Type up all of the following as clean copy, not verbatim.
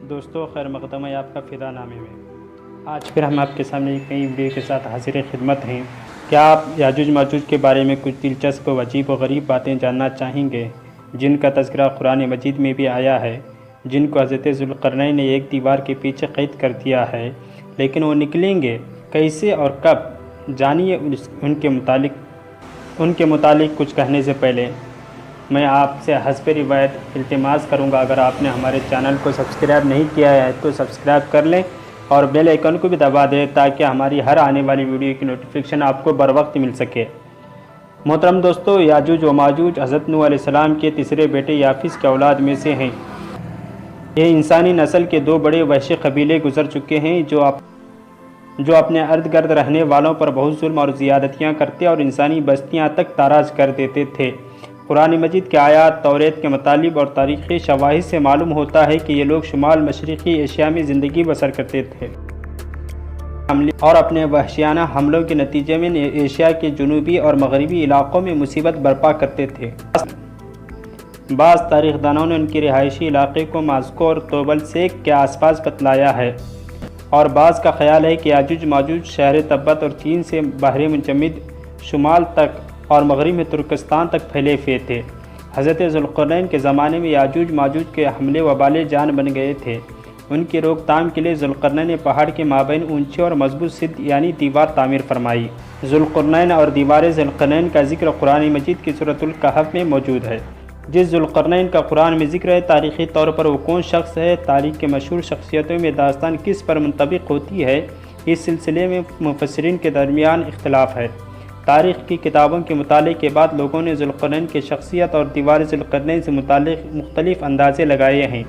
دوستو خیر مقدم ہے آپ کا فدا نامے میں۔ آج پھر ہم آپ کے سامنے ایک نئی ویڈیو کے ساتھ حاضر خدمت ہیں۔ کیا آپ یاجوج ماجوج کے بارے میں کچھ دلچسپ و عجیب و غریب باتیں جاننا چاہیں گے جن کا تذکرہ قرآن مجید میں بھی آیا ہے، جن کو حضرت ذوالقرنین نے ایک دیوار کے پیچھے قید کر دیا ہے، لیکن وہ نکلیں گے کیسے اور کب؟ جانیے ان کے متعلق کچھ کہنے سے پہلے میں آپ سے حسب روایت التماس کروں گا، اگر آپ نے ہمارے چینل کو سبسکرائب نہیں کیا ہے تو سبسکرائب کر لیں اور بیل آئیکن کو بھی دبا دیں تاکہ ہماری ہر آنے والی ویڈیو کی نوٹیفیکیشن آپ کو بر وقت مل سکے۔ محترم دوستو، یاجوج و ماجوج حضرت نوح علیہ السلام کے تیسرے بیٹے یافس کے اولاد میں سے ہیں۔ یہ انسانی نسل کے دو بڑے وحشی قبیلے گزر چکے ہیں جو اپنے ارد گرد رہنے والوں پر بہت ظلم اور زیادتیاں کرتے اور انسانی بستیاں تک تاراج کر دیتے تھے۔ قرآن مجید کے آیات، توریت کے مطالب اور تاریخی شواہد سے معلوم ہوتا ہے کہ یہ لوگ شمال مشرقی ایشیا میں زندگی بسر کرتے تھے اور اپنے وحشیانہ حملوں کے نتیجے میں ایشیا کے جنوبی اور مغربی علاقوں میں مصیبت برپا کرتے تھے۔ بعض تاریخ دانوں نے ان کے رہائشی علاقے کو ماسکو اور توبل سیک کے آس پاس بتلایا ہے، اور بعض کا خیال ہے کہ یاجوج ماجوج شہر تبت اور چین سے بحر منجمد شمال تک اور مغرب میں ترکستان تک پھیلے ہوئے تھے۔ حضرت ذوالقرنین کے زمانے میں یاجوج ماجوج کے حملے وبال جان بن گئے تھے۔ ان کی روک تھام کے لیے ذوالقرنین نے پہاڑ کے مابین اونچی اور مضبوط سد یعنی دیوار تعمیر فرمائی۔ ذوالقرنین اور دیوار ذوالقرنین کا ذکر قرآن مجید کی سورۃ الکہف میں موجود ہے۔ جس ذوالقرنین کا قرآن میں ذکر ہے، تاریخی طور پر وہ کون شخص ہے، تاریخ کے مشہور شخصیتوں میں داستان کس پر منطبق ہوتی ہے، اس سلسلے میں مفسرین کے درمیان اختلاف ہے۔ تاریخ کی کتابوں کے مطالعے کے بعد لوگوں نے ذوالقرنین کی شخصیت اور دیوار ذوالقرنین سے متعلق مختلف اندازے لگائے ہیں۔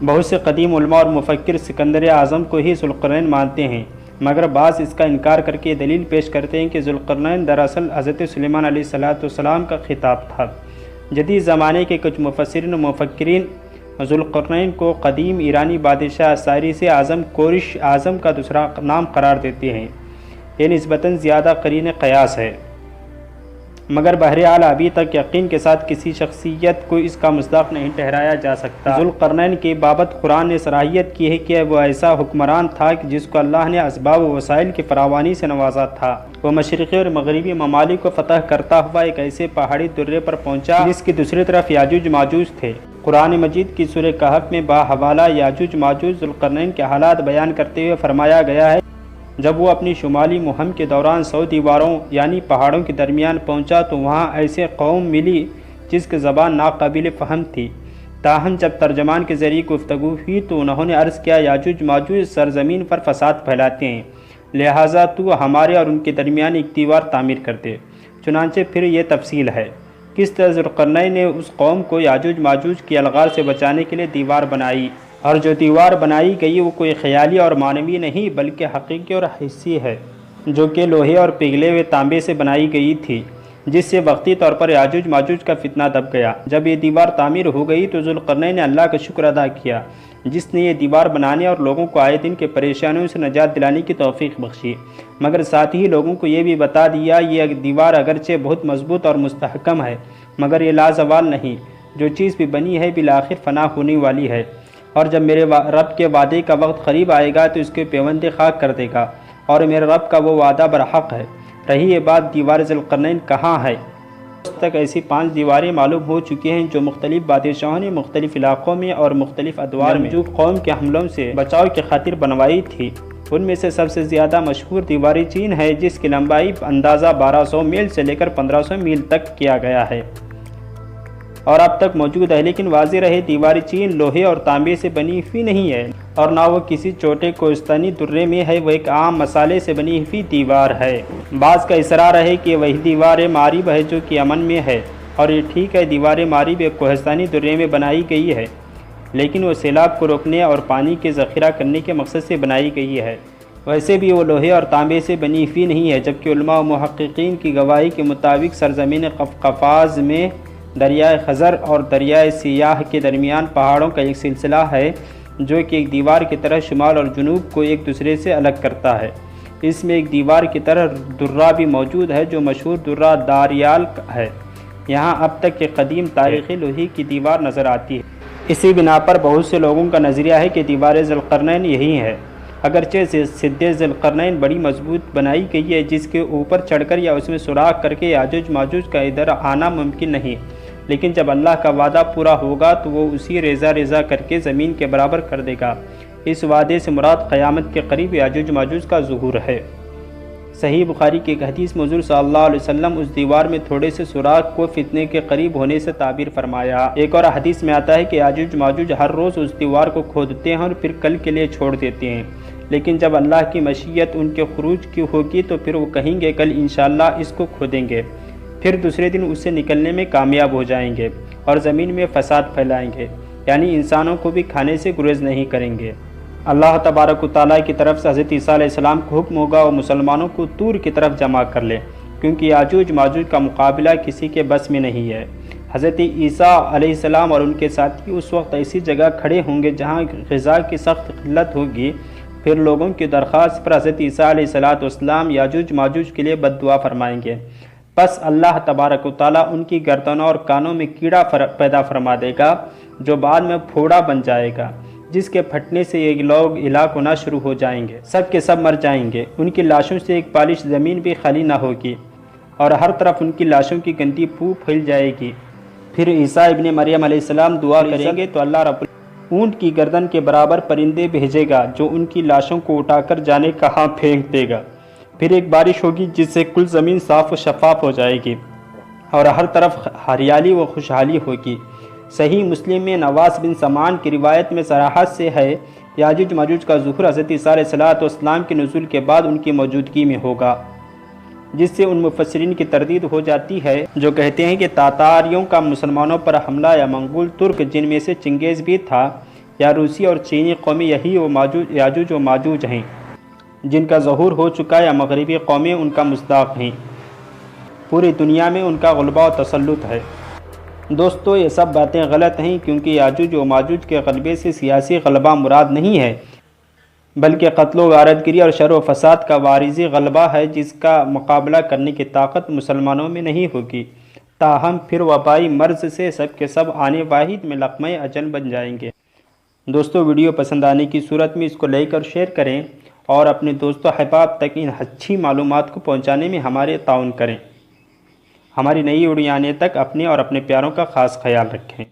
بہت سے قدیم علماء اور مفکر سکندر اعظم کو ہی ذوالقرنین مانتے ہیں، مگر بعض اس کا انکار کر کے دلیل پیش کرتے ہیں کہ ذوالقرنین دراصل حضرت سلیمان علیہ السلام کا خطاب تھا۔ جدید زمانے کے کچھ مفسرین و مفکرین ذوالقرنین کو قدیم ایرانی بادشاہ سائرس اعظم کورش اعظم کا دوسرا نام قرار دیتے ہیں۔ یہ نسبتاً زیادہ قرین قیاس ہے، مگر بہرحال ابھی تک یقین کے ساتھ کسی شخصیت کو اس کا مصداق نہیں ٹھہرایا جا سکتا۔ ذوالقرنین کی بابت قرآن نے صلاحیت کی ہے کہ وہ ایسا حکمران تھا جس کو اللہ نے اسباب و وسائل کی فراوانی سے نوازا تھا۔ وہ مشرقی اور مغربی ممالک کو فتح کرتا ہوا ایک ایسے پہاڑی درے پر پہنچا جس کی دوسری طرف یاجوج ماجوج تھے۔ قرآن مجید کی سورہ کہف میں باحوالہ یاجوج ماجوج ذوالقرنین کے حالات بیان کرتے ہوئے فرمایا گیا ہے، جب وہ اپنی شمالی مہم کے دوران 100 دیواروں یعنی پہاڑوں کے درمیان پہنچا تو وہاں ایسے قوم ملی جس کی زبان ناقابل فہم تھی۔ تاہم جب ترجمان کے ذریعے گفتگو ہوئی تو انہوں نے عرض کیا، یاجوج ماجوج سرزمین پر فساد پھیلاتے ہیں، لہٰذا تو ہمارے اور ان کے درمیان ایک دیوار تعمیر کر دے۔ چنانچہ پھر یہ تفصیل ہے کس طرح ذوالقرنین نے اس قوم کو یاجوج ماجوج کی الغار سے بچانے کے لیے دیوار بنائی، اور جو دیوار بنائی گئی وہ کوئی خیالی اور معنوی نہیں بلکہ حقیقی اور حسی ہے، جو کہ لوہے اور پگھلے ہوئے تانبے سے بنائی گئی تھی، جس سے وقتی طور پر یاجوج ماجوج کا فتنہ دب گیا۔ جب یہ دیوار تعمیر ہو گئی تو ذوالقرنین نے اللہ کا شکر ادا کیا جس نے یہ دیوار بنانے اور لوگوں کو آئے دن کے پریشانیوں سے نجات دلانے کی توفیق بخشی، مگر ساتھ ہی لوگوں کو یہ بھی بتا دیا یہ دیوار اگرچہ بہت مضبوط اور مستحکم ہے مگر یہ لازوال نہیں، جو چیز بھی بنی ہے بالآخر فنا ہونے والی ہے، اور جب میرے رب کے وعدے کا وقت قریب آئے گا تو اس کے پیوند خاک کر دے گا، اور میرے رب کا وہ وعدہ برحق ہے۔ رہی یہ بات دیوار ذوالقرنین کہاں ہے، اس تک ایسی 5 دیواریں معلوم ہو چکی ہیں جو مختلف بادشاہوں نے مختلف علاقوں میں اور مختلف ادوار میں جو قوم کے حملوں سے بچاؤ کی خاطر بنوائی تھی۔ ان میں سے سب سے زیادہ مشہور دیوار چین ہے، جس کی لمبائی اندازہ 1200 میل سے لے کر 1500 میل تک کیا گیا ہے اور اب تک موجود ہے، لیکن واضح رہے دیوار چین لوہے اور تانبے سے بنی ہوئی نہیں ہے اور نہ وہ کسی چھوٹے کوہستانی درے میں ہے، وہ ایک عام مسالے سے بنی ہوئی دیوار ہے۔ بعض کا اصرار ہے کہ وہی دیوار مارب ہے جو کہ یمن میں ہے، اور یہ ٹھیک ہے، دیوار مارب ایک کوہستانی درے میں بنائی گئی ہے، لیکن وہ سیلاب کو روکنے اور پانی کے ذخیرہ کرنے کے مقصد سے بنائی گئی ہے۔ ویسے بھی وہ لوہے اور تانبے سے بنی ہوئی نہیں ہے، جبکہ علماء و محققین کی گواہی کے مطابق سرزمین قفقاز میں دریائے خزر اور دریائے سیاہ کے درمیان پہاڑوں کا ایک سلسلہ ہے جو کہ ایک دیوار کی طرح شمال اور جنوب کو ایک دوسرے سے الگ کرتا ہے۔ اس میں ایک دیوار کی طرح درہ بھی موجود ہے جو مشہور درہ داریال ہے۔ یہاں اب تک ایک قدیم تاریخی لوہے کی دیوار نظر آتی ہے۔ اسی بنا پر بہت سے لوگوں کا نظریہ ہے کہ دیوار ذوالقرنین یہی ہے، اگرچہ سدھ ذوالقرنین بڑی مضبوط بنائی گئی ہے جس کے اوپر چڑھ کر یا اس میں سوراخ کر کے یاجوج ماجوج کا ادھر آنا ممکن نہیں، لیکن جب اللہ کا وعدہ پورا ہوگا تو وہ اسی ریزہ ریزہ کر کے زمین کے برابر کر دے گا۔ اس وعدے سے مراد قیامت کے قریب یاجوج ماجوج کا ظہور ہے۔ صحیح بخاری کی ایک حدیث میں حضور صلی اللہ علیہ وسلم اس دیوار میں تھوڑے سے سوراخ کو فتنے کے قریب ہونے سے تعبیر فرمایا۔ ایک اور حدیث میں آتا ہے کہ یاجوج ماجوج ہر روز اس دیوار کو کھودتے ہیں اور پھر کل کے لیے چھوڑ دیتے ہیں، لیکن جب اللہ کی مشیت ان کے خروج کی ہوگی تو پھر وہ کہیں گے کل انشاءاللہ اس کو کھودیں گے، پھر دوسرے دن اس سے نکلنے میں کامیاب ہو جائیں گے اور زمین میں فساد پھیلائیں گے، یعنی انسانوں کو بھی کھانے سے گریز نہیں کریں گے۔ اللہ تبارک و تعالیٰ کی طرف سے حضرت عیسیٰ علیہ السلام کو حکم ہوگا وہ مسلمانوں کو طور کی طرف جمع کر لے، کیونکہ یاجوج ماجوج کا مقابلہ کسی کے بس میں نہیں ہے۔ حضرت عیسیٰ علیہ السلام اور ان کے ساتھی اس وقت ایسی جگہ کھڑے ہوں گے جہاں غذا کی سخت قلت ہوگی، پھر لوگوں کی درخواست پر حضرت عیسیٰ علیہ السلام یاجوج ماجوج کے لیے بد دعا فرمائیں گے، پس اللہ تبارک و تعالیٰ ان کی گردنوں اور کانوں میں کیڑا پیدا فرما دے گا جو بعد میں پھوڑا بن جائے گا، جس کے پھٹنے سے یہ لوگ ہلاک ہونا شروع ہو جائیں گے، سب کے سب مر جائیں گے، ان کی لاشوں سے ایک پالش زمین بھی خالی نہ ہوگی اور ہر طرف ان کی لاشوں کی گندی بو پھیل جائے گی۔ پھر عیسیٰ ابن مریم علیہ السلام دعا کریں گے تو اللہ رب اونٹ کی گردن کے برابر پرندے بھیجے گا جو ان کی لاشوں کو اٹھا کر جانے کہاں پھینک دے گا۔ پھر ایک بارش ہوگی جس سے کل زمین صاف و شفاف ہو جائے گی اور ہر طرف ہریالی و خوشحالی ہوگی۔ صحیح مسلم میں نواس بن سمان کی روایت میں صراحت سے ہے یاجوج ماجوج کا ظہور حضرت عیسیٰ علیہ السلام کے نزول کے بعد ان کی موجودگی میں ہوگا، جس سے ان مفسرین کی تردید ہو جاتی ہے جو کہتے ہیں کہ تاتاریوں کا مسلمانوں پر حملہ یا منگول ترک جن میں سے چنگیز بھی تھا یا روسی اور چینی قومیں یہی یاجوج و ماجوج ہیں جن کا ظہور ہو چکا، یا مغربی قومیں ان کا مصداق ہیں، پوری دنیا میں ان کا غلبہ و تسلط ہے۔ دوستو یہ سب باتیں غلط ہیں، کیونکہ یاجوج و ماجوج کے غلبے سے سیاسی غلبہ مراد نہیں ہے، بلکہ قتل و غارت گری اور شر و فساد کا وارثی غلبہ ہے جس کا مقابلہ کرنے کی طاقت مسلمانوں میں نہیں ہوگی، تاہم پھر وبائی مرض سے سب کے سب آنے واحد میں لقمہ اجل بن جائیں گے۔ دوستو ویڈیو پسند آنے کی صورت میں اس کو لائک اور شیئر کریں اور اپنے دوستوں احباب تک ان اچھی معلومات کو پہنچانے میں ہمارے تعاون کریں۔ ہماری نئی ویڈیو آنے تک اپنے اور اپنے پیاروں کا خاص خیال رکھیں۔